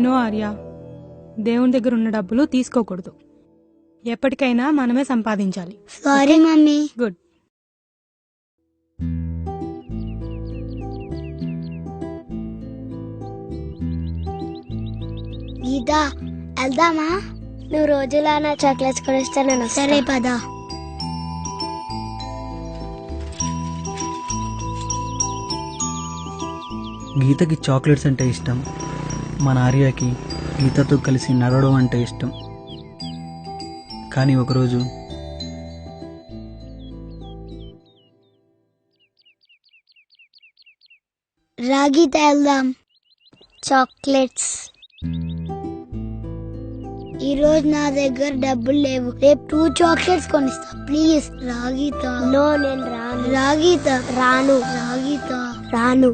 No Arya, దేవుని దగ్గర ఉన్న డబ్బులు తీసుకోకూడదు. ఎప్పటికైనా మనమే సంపాదించాలి. Sorry mummy. గుడ్. గీత వెళ్దామా? నువ్వు రోజులా నా చాక్లెట్స్ కొనిస్తే నేను సరే పదా. గీతకి చాక్లెట్స్ అంటే ఇష్టం, మన ఆర్యకి గీతతో కలిసి నడవడం అంటే ఇష్టం. కానీ ఒకరోజు రా గీత వెళ్దాం. చాక్లెట్స్. ఈ రోజు నా దగ్గర డబ్బులు లేవు, రేపు 2 చాక్లెట్స్ కొనిస్తా ప్లీజ్. రా గీత. నో, నేను రాను. రా గీత. రాను. రా గీత. రాను.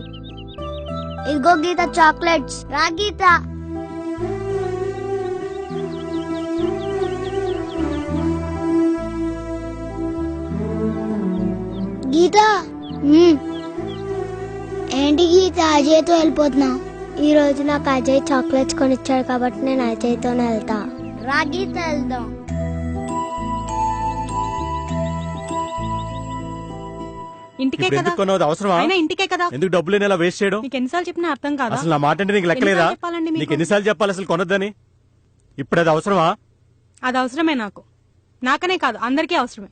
ఇదిగో గీత చాక్లెట్స్. రా గీత. గీత. ఏంటి గీత అజయ్తో వెళ్ళిపోతున్నావు? ఈ రోజు నాకు అజయ్ చాక్లెట్స్ కొనిచ్చాడు కాబట్టి నేను అజయ్తోనే వెళ్తా. రా గీత వెళ్దాం. ఇంటికే కదా అవసరమా? అయినా ఇంటికే కదా, ఎందుకు డబ్బులు ఇలా వేస్ట్ చేయడం? నీకు ఎన్నిసార్లు చెప్పినా అర్థం కాదా? అసలు నా మాట అంటే నీకు లెక్కలేదా? చెప్పాలండి మీకు? నీకు ఎన్నిసార్లు చెప్పాలి అసలు కొనొద్దని? ఇప్పుడు అది అవసరమా? అది అవసరమే, నాకు నాకనే కాదు అందరికీ అవసరమే.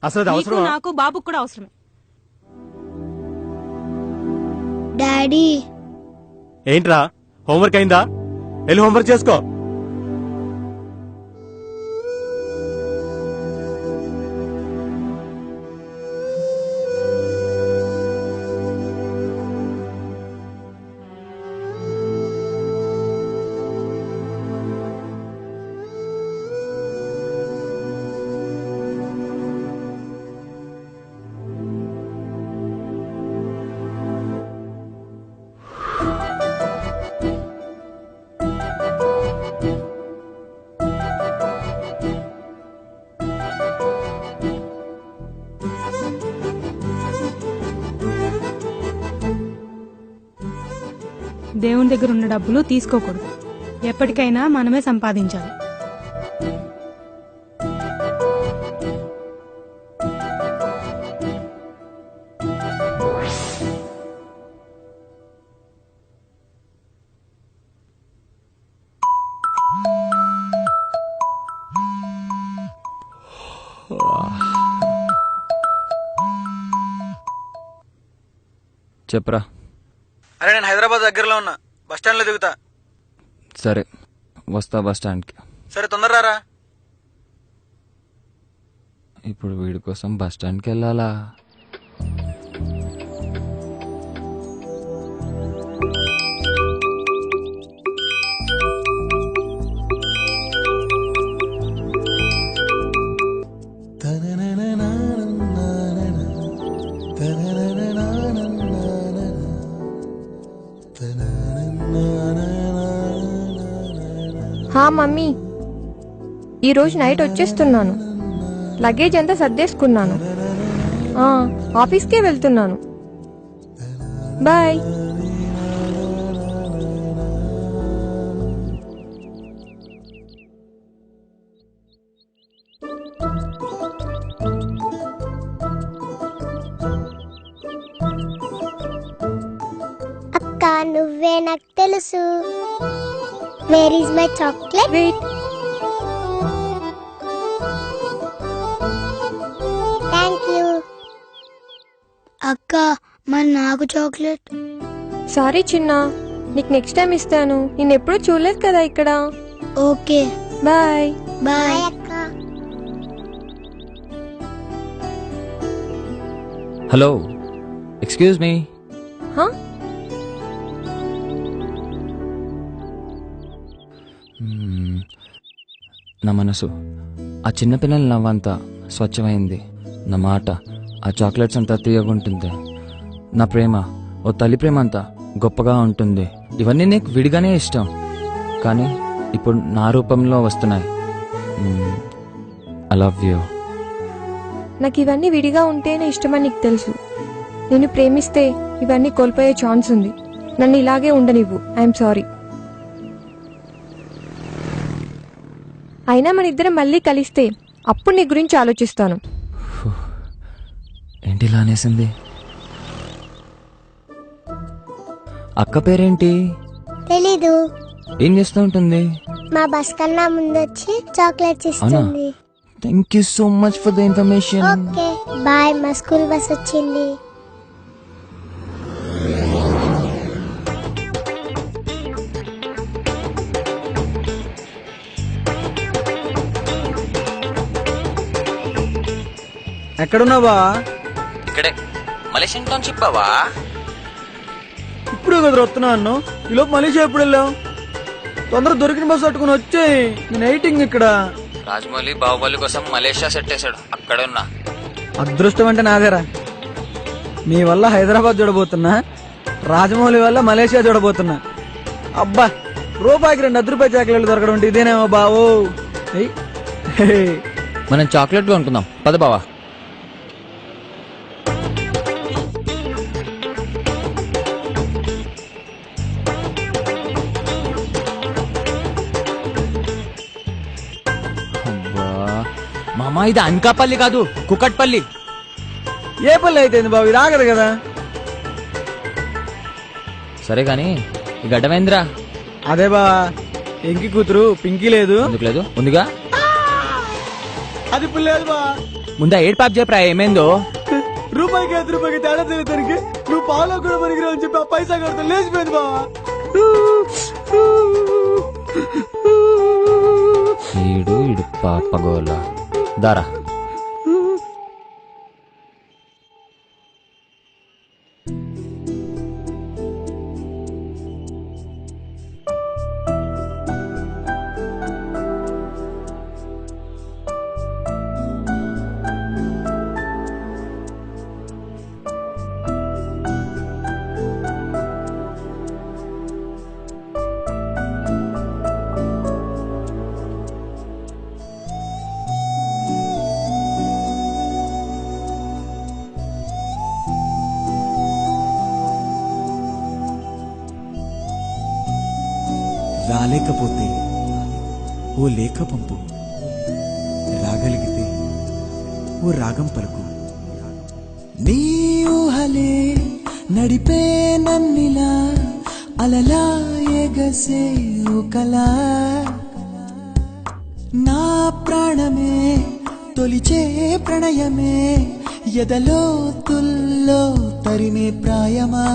అసలు అది నీకు, అవసరమా? నాకు, బాబుకు కూడా అవసరమే. డాడీ. ఏంట్రా, హోంవర్క్ అయిందా? వెళ్ళి హోంవర్క్ చేసుకో. దేవుని దగ్గర ఉన్న డబ్బులు తీసుకోకూడదు. ఎప్పటికైనా మనమే సంపాదించాలి. చెప్పరా. అరే నేను హైదరాబాద్ దగ్గరలో ఉన్నా, బస్ స్టాండ్ లో దిగుతా. సరే వస్తా బస్ స్టాండ్కి. సరే తొందరరా. ఇప్పుడు వీడి కోసం బస్ స్టాండ్కి వెళ్ళాలా? హా మమ్మీ, ఈరోజు నైట్ వచ్చేస్తున్నాను. లగేజ్ అంతా సర్దేసుకున్నాను. ఆఫీస్కే వెళ్తున్నాను. బాయ్. అక్క, నువ్వే నాకు తెలుసు. Where is my chocolate? Wait. Thank you. అక్క మరి నాకు చాక్లెట్. సారీ చిన్న, నీకు నెక్స్ట్ టైం ఇస్తాను. నేను ఎప్పుడూ చూడలేదు కదా ఇక్కడ. Okay bye. బాయ్. అక్క. Hello, excuse me. హా? నా మనసు ఆ చిన్నపిల్లల నవ్వంతా స్వచ్ఛమైంది. నా మాట ఆ చాక్లెట్స్ అంతా తీయగుంటుంది. నా ప్రేమ ఓ తల్లి ప్రేమ అంతా గొప్పగా ఉంటుంది. ఇవన్నీ నీకు విడిగానే ఇష్టం, కానీ ఇప్పుడు నా రూపంలో వస్తున్నాయి. I love you. నాకు ఇవన్నీ విడిగా ఉంటేనే ఇష్టమని నీకు తెలుసు. నేను ప్రేమిస్తే ఇవన్నీ కోల్పోయే ఛాన్స్ ఉంది. నన్ను ఇలాగే ఉండనివ్వు. I'm sorry. అయినా మన ఇద్దరం మళ్ళీ కలిస్తే అప్పుడు నీ గురించి ఆలోచిస్తాను. ఏంటి ఇలా అనేసింది? అక్క పేరేంటి? తెలీదు. ఏం చేస్తూ ఉంటుంది? మా బస్ కన్నా ముందు వచ్చి చాక్లెట్స్ ఇస్తుంది. Thank you so much for the information. Okay bye. మా స్కూల్ బస్ వచ్చింది. ఎక్కడున్నావా? ఇక్కడే మలేషియన్ టౌన్షిప్ బావా. ఇప్పుడు కదా వస్తున్నా అన్ను. ఈలోపు మలేషియా ఎప్పుడు వెళ్ళావు? తొందర దొరికిన బస్సు పట్టుకుని వచ్చేయి. నేను ఎయిటింగ్ ఇక్కడ. రాజమౌళి బాహుబలి కోసం మలేషియా సెట్ వేసాడు, అక్కడే ఉన్నా. అదృష్టం అంటే నాదేరా. మీ వల్ల హైదరాబాద్ చూడబోతున్నా, రాజమౌళి వల్ల మలేషియా చూడబోతున్నా. అబ్బా, రూపాయికి 2 10 రూపాయల చాక్లెట్లు దొరకడం అంటే ఇదేనేమో బావో. మనం చాక్లెట్ కొనుక్కుందాం పద బావా. మామా ఇది అనకాపల్లి కాదు, కుకట్పల్లి. ఏ పల్లి అయితే బాబు, ఇది ఆగదు కదా. సరే గాని ఈ గడ్డమేంద్రా? అదే బా, ఎంకి కూతురు పింకీ లేదు. ఎందుకు లేదు? ఉందిగా. అది ఇప్పుడు లేదు బా. ముందా ఏడు పాప చెప్పరా ఏమైందో? రూపాయికి 5 రూపాయలకి తేడా తెలియదానికి నువ్వు పాలో కూడా పనికిరావు అని చెప్పి ఆ పైసా కడతా లేచిపోయింది బా. ఈడు పాపగోల దారా. రాలేకపోతే ఓ లేఖ పంపు, రాగలిగితే ఓ రాగం పలుకు. నీ ఊహలే నడిపే నన్నిలా అలలా ఎగసే ఓ కలా. నా ప్రాణమే తొలిచే ప్రణయమే ఎదలో తుల్లో తరిమే ప్రాయమా.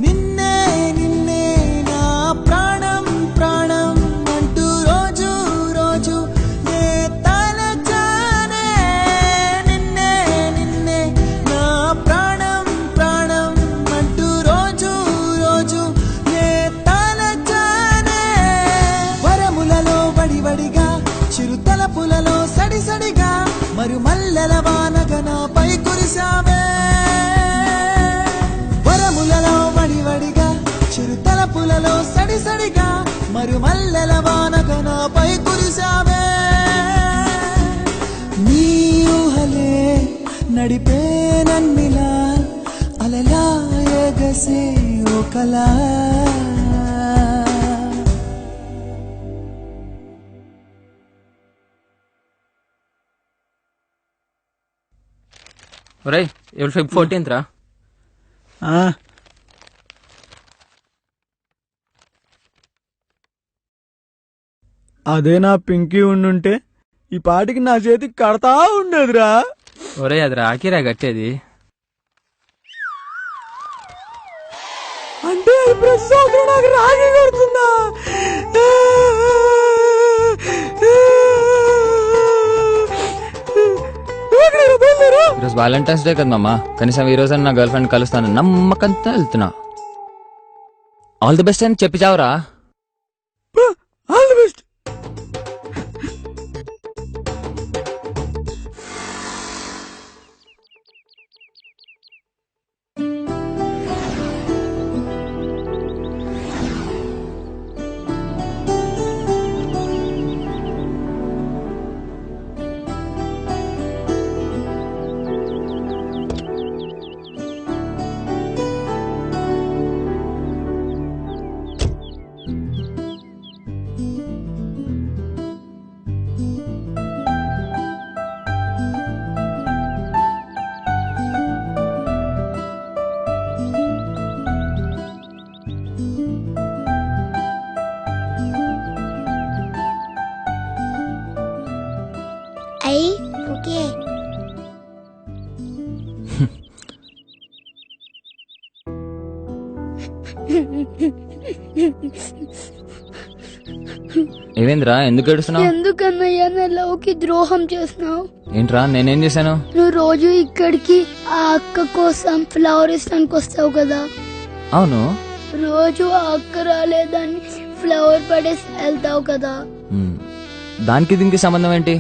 నిన్నే నిన్నే నా ప్రాణం ప్రాణం అంటూ రోజు రోజు నే తలచానే. నిన్నే నిన్నే నా ప్రాణం ప్రాణం అంటూ రోజు రోజు నే తలచానే. వరములలో వడివడిగా చిరుతలపులలో సడిసడిగా మరుమల్లెల వానగా నాపై కురిసావే. వరములలో వడివడిగా చిరుతలపులలో సడిసడిగా మరుమల్లెల వానగా నాపై కురిసావే. నీ ఊహలే నడిపే నన్నిలా అలలా ఎగసే ఓ కలా. ఒరేయ్ ఇవాళ Feb 14th రా. అదే నా పింకీ ఉండుంటే ఈ పాటికి నా చేతికి కడతా ఉండేదిరా. ఒరేయ్ అది రాకిరా కట్టేది. అంటే ప్రతి సంవత్సరం నాకు రాఖీ కడుతుందా? ఈరోజు వ్యాలంటైన్స్ డే కదా మామ, కనీసం ఈ రోజు నా గర్ల్ ఫ్రెండ్ కలుస్తాను నమ్మకంతో వెళ్తున్నా. ఆల్ ది బెస్ట్ అని చెప్పి చావరా. All the best. ఏవేంద్రా ఎందుకు ఏడుస్తున్నావు? ఎందుకన్నయ్యా నా లవ్కి ద్రోహం చేస్తున్నావు? ఏంట్రా నేనేం చేశాను? నువ్వు రోజు ఇక్కడికి ఆ అక్క కోసం ఫ్లవర్ ఇస్తానికి వస్తావు కదా, అవును. రోజు ఆ అక్క రాలేదని ఫ్లవర్ పడేసి వెళ్తావు కదా. మ్, దానికి దీనికి సంబంధం ఏంటి?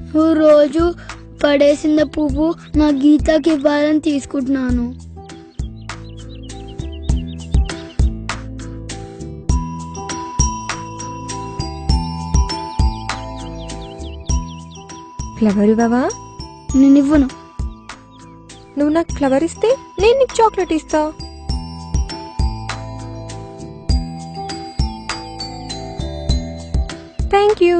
నువ్వు రోజు పడేసిన పువ్వు నా గీతకి ఇవ్వాలని తీసుకుంటున్నాను. ఫ్లవర్ ఇవ్వవా? నేను ఇవ్వను. నువ్వు నాకు ఫ్లవర్ ఇస్తే నేను నీకు చాక్లెట్ ఇస్తా. Thank you.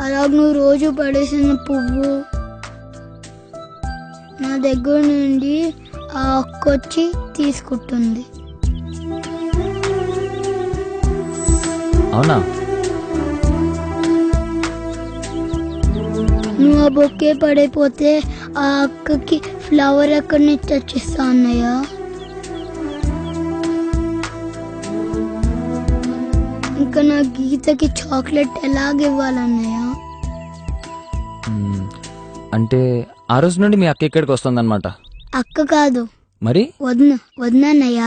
అలాగ నువ్వు రోజు పడేసిన పువ్వు నా దగ్గర నుండి ఆ అక్క వచ్చి తీసుకుంటుంది. అవునా? నువ్వు ఆ బొక్కే పడిపోతే ఆ అక్కకి ఫ్లవర్ ఎక్కడి నుంచి తెచ్చిస్తా అన్నయ్య? ఇంకా నా గీతకి చాక్లెట్ ఎలాగివ్వాలన్నయ్య? మ్, అంటే ఆ రోజు నుండి మీ అక్క ఇక్కడికి వస్తుందన్నమాట. అక్క కాదు, మరి వదిన. వదినన్నయ్య.